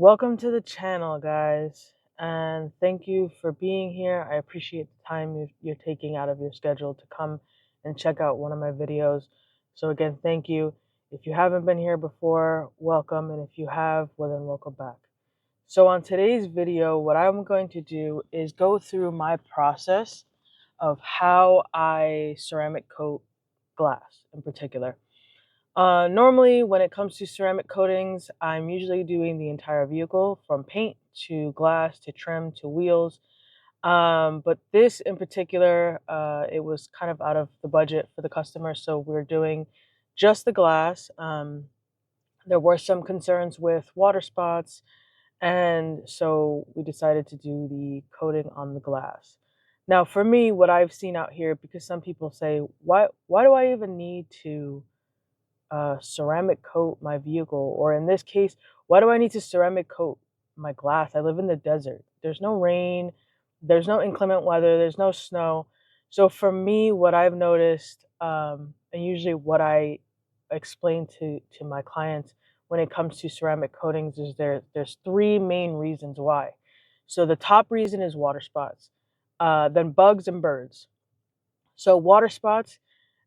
Welcome to the channel, guys, and thank you for being here. I appreciate the time you're taking out of your schedule to come and check out one of my videos. So again, thank you. If you haven't been here before, welcome, and if you have, well then welcome back. So on today's video, what I'm going to do is go through my process of how I ceramic coat glass in particular. Normally, when it comes to ceramic coatings, I'm usually doing the entire vehicle from paint to glass to trim to wheels. But this in particular, it was kind of out of the budget for the customer, so we're doing just the glass. There were some concerns with water spots, and so we decided to do the coating on the glass. Now, for me, what I've seen out here, because some people say, why do I even need to ceramic coat my vehicle? Or in this case, why do I need to ceramic coat my glass? I live in the desert. There's no rain, there's no inclement weather, there's no snow. So for me, what I've noticed, and usually what I explain to my clients when it comes to ceramic coatings, is there's three main reasons why. So the top reason is water spots, then bugs and birds. So water spots,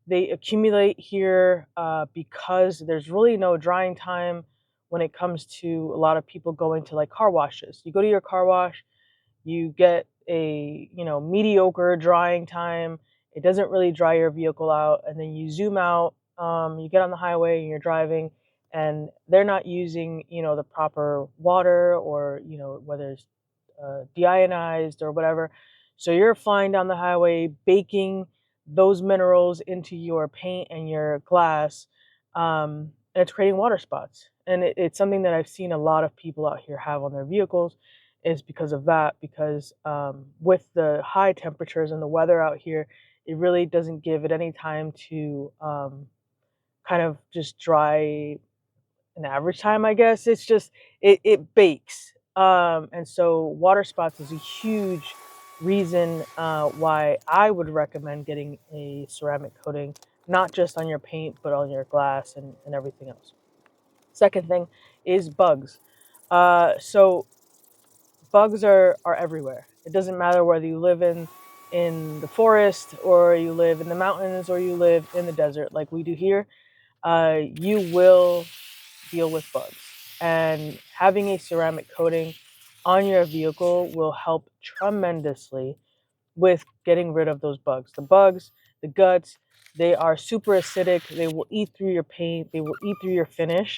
they accumulate here because there's really no drying time when it comes to a lot of people going to like car washes. You go to your car wash, you get a mediocre drying time. It doesn't really dry your vehicle out, and then you zoom out. You get on the highway and you're driving, and they're not using the proper water, or whether it's deionized or whatever. So you're flying down the highway, baking those minerals into your paint and your glass, and it's creating water spots. And it's something that I've seen a lot of people out here have on their vehicles, is because of that. Because with the high temperatures and the weather out here, it really doesn't give it any time to kind of just dry an average time, I guess. It's just, it bakes. And so water spots is a huge reason why I would recommend getting a ceramic coating, not just on your paint, but on your glass and everything else. Second thing is bugs. So bugs are everywhere. It doesn't matter whether you live in the forest, or you live in the mountains, or you live in the desert like we do here. You will deal with bugs, and having a ceramic coating on your vehicle will help tremendously with getting rid of those bugs. The bugs, the guts, they are super acidic. They will eat through your paint, they will eat through your finish.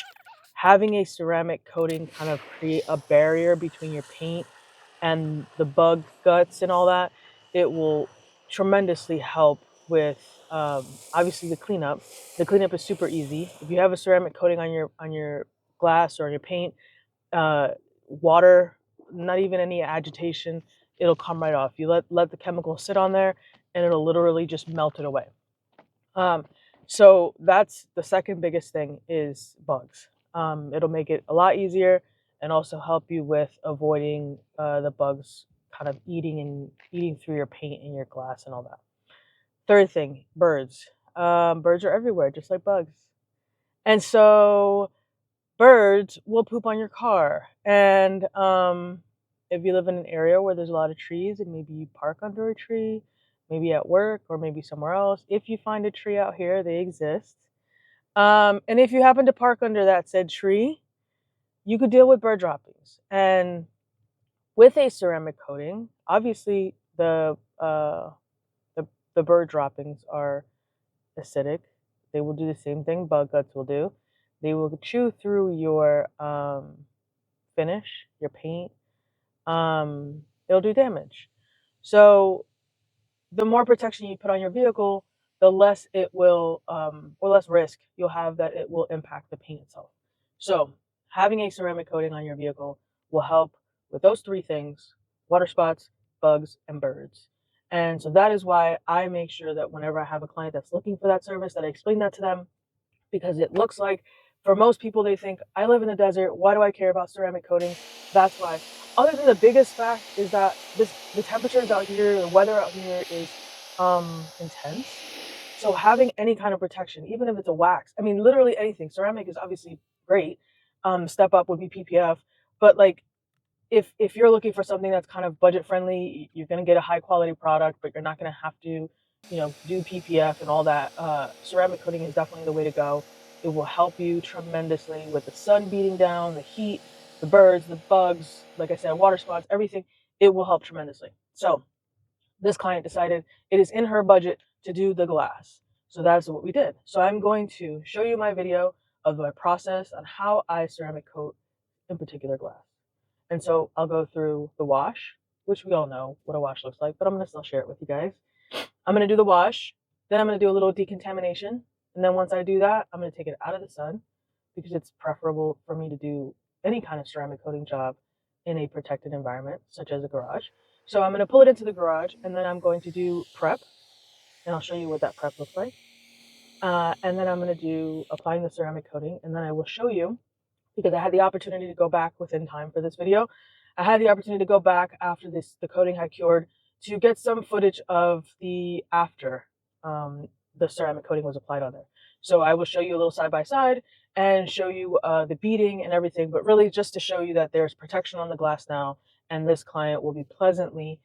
Having a ceramic coating kind of create a barrier between your paint and the bug guts and all that. It will tremendously help with obviously the cleanup. The cleanup is super easy. If you have a ceramic coating on your glass or on your paint, water, not even any agitation, it'll come right off. You let the chemical sit on there, and it'll literally just melt it away. So that's the second biggest thing, is bugs. It'll make it a lot easier, and also help you with avoiding the bugs kind of eating through your paint and your glass and all that. Third thing, birds. Birds are everywhere, just like bugs. And so birds will poop on your car. And if you live in an area where there's a lot of trees, and maybe you park under a tree, maybe at work or maybe somewhere else, if you find a tree out here, they exist. And if you happen to park under that said tree, you could deal with bird droppings. And with a ceramic coating, obviously the bird droppings are acidic. They will do the same thing bug guts will do. They will chew through your finish, your paint. It'll do damage. So the more protection you put on your vehicle, the less it will, or less risk you'll have that it will impact the paint itself. So having a ceramic coating on your vehicle will help with those three things: water spots, bugs, and birds. And so that is why I make sure that whenever I have a client that's looking for that service, that I explain that to them, because it looks like, for most people, they think, I live in the desert, why do I care about ceramic coating? That's why. Other than the biggest fact is that the temperatures out here, the weather out here is intense. So having any kind of protection, even if it's a wax, I mean, literally anything. Ceramic is obviously great. Step up would be PPF, But like, if you're looking for something that's kind of budget friendly, you're going to get a high quality product, but you're not going to have to, do PPF and all that. Ceramic coating is definitely the way to go. It will help you tremendously with the sun beating down, the heat, the birds, the bugs, like I said, water spots, everything. It will help tremendously. So this client decided it is in her budget to do the glass. So that's what we did. So I'm going to show you my video of my process on how I ceramic coat in particular glass. And so I'll go through the wash, which we all know what a wash looks like, but I'm going to still share it with you guys. I'm going to do the wash, then I'm going to do a little decontamination, and then once I do that, I'm going to take it out of the sun because it's preferable for me to do any kind of ceramic coating job in a protected environment, such as a garage. So I'm going to pull it into the garage, and then I'm going to do prep, and I'll show you what that prep looks like. And then I'm going to do applying the ceramic coating, and then I will show you, because I had the opportunity to go back within time for this video. I had the opportunity to go back after the coating had cured to get some footage of the after the ceramic coating was applied on there. So I will show you a little side by side and show you the beading and everything, but really just to show you that there's protection on the glass now, and this client will be pleasantly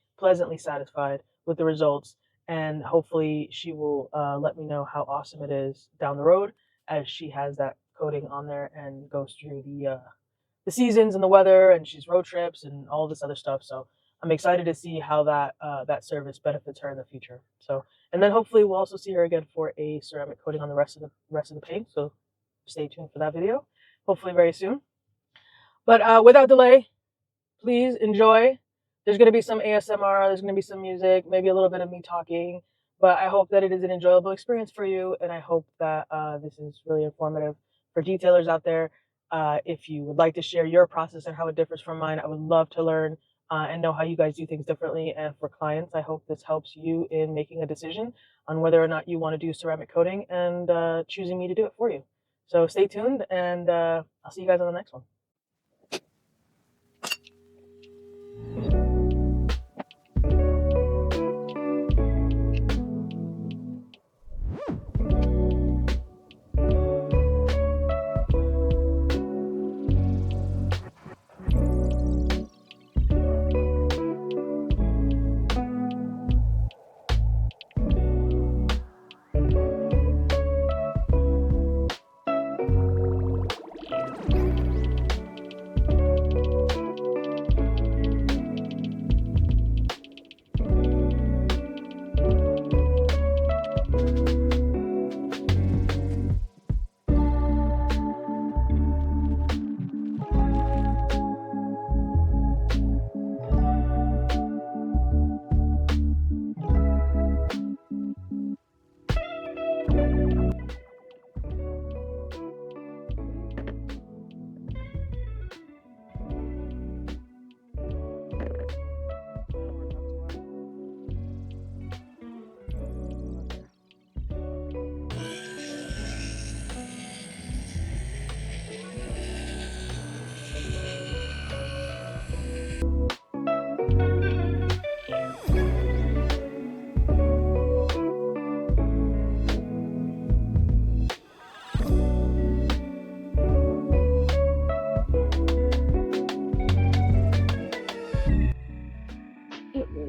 satisfied with the results, and hopefully she will let me know how awesome it is down the road as she has that coating on there and goes through the seasons and the weather, and she's road trips and all this other stuff. So I'm excited to see how that service benefits her in the future. So, and then hopefully we'll also see her again for a ceramic coating on the rest of the paint. So stay tuned for that video, hopefully very soon. But without delay, please enjoy. There's going to be some ASMR, there's going to be some music, maybe a little bit of me talking, but I hope that it is an enjoyable experience for you, and I hope that this is really informative for detailers out there. If you would like to share your process and how it differs from mine, I would love to learn and know how you guys do things differently. And for clients, I hope this helps you in making a decision on whether or not you want to do ceramic coating and choosing me to do it for you. So stay tuned, and I'll see you guys on the next one.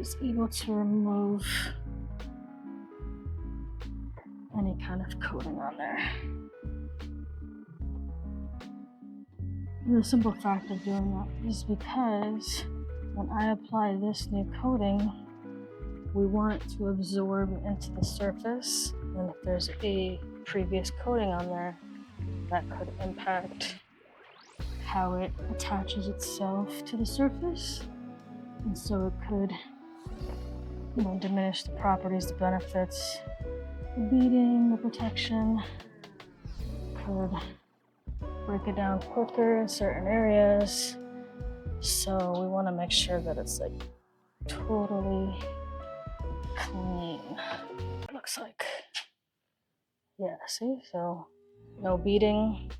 Was able to remove any kind of coating on there. And the simple fact of doing that is because when I apply this new coating, we want it to absorb into the surface, and if there's a previous coating on there, that could impact how it attaches itself to the surface, and so it could diminish the properties, the benefits, the beading, the protection, could break it down quicker in certain areas. So we want to make sure that it's like totally clean. It looks like, yeah, see? So no beading,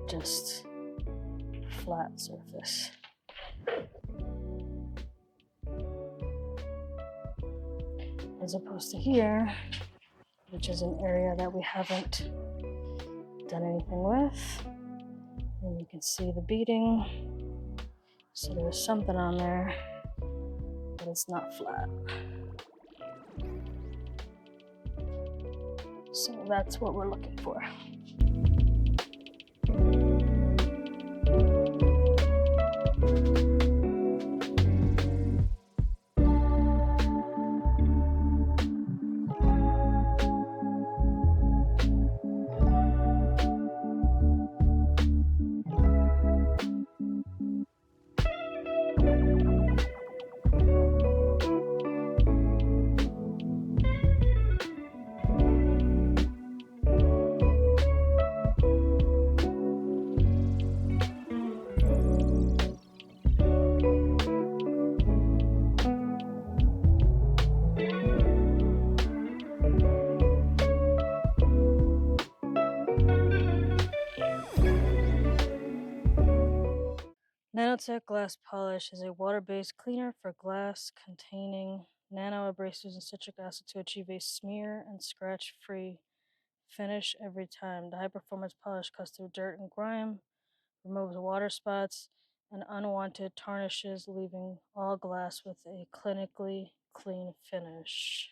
just flat surface. As opposed to here, which is an area that we haven't done anything with. And you can see the beading. So there's something on there, but it's not flat. So that's what we're looking for. Nanotech Glass Polish is a water-based cleaner for glass containing nano abrasives and citric acid to achieve a smear and scratch-free finish every time. The high-performance polish cuts through dirt and grime, removes water spots and unwanted tarnishes, leaving all glass with a clinically clean finish.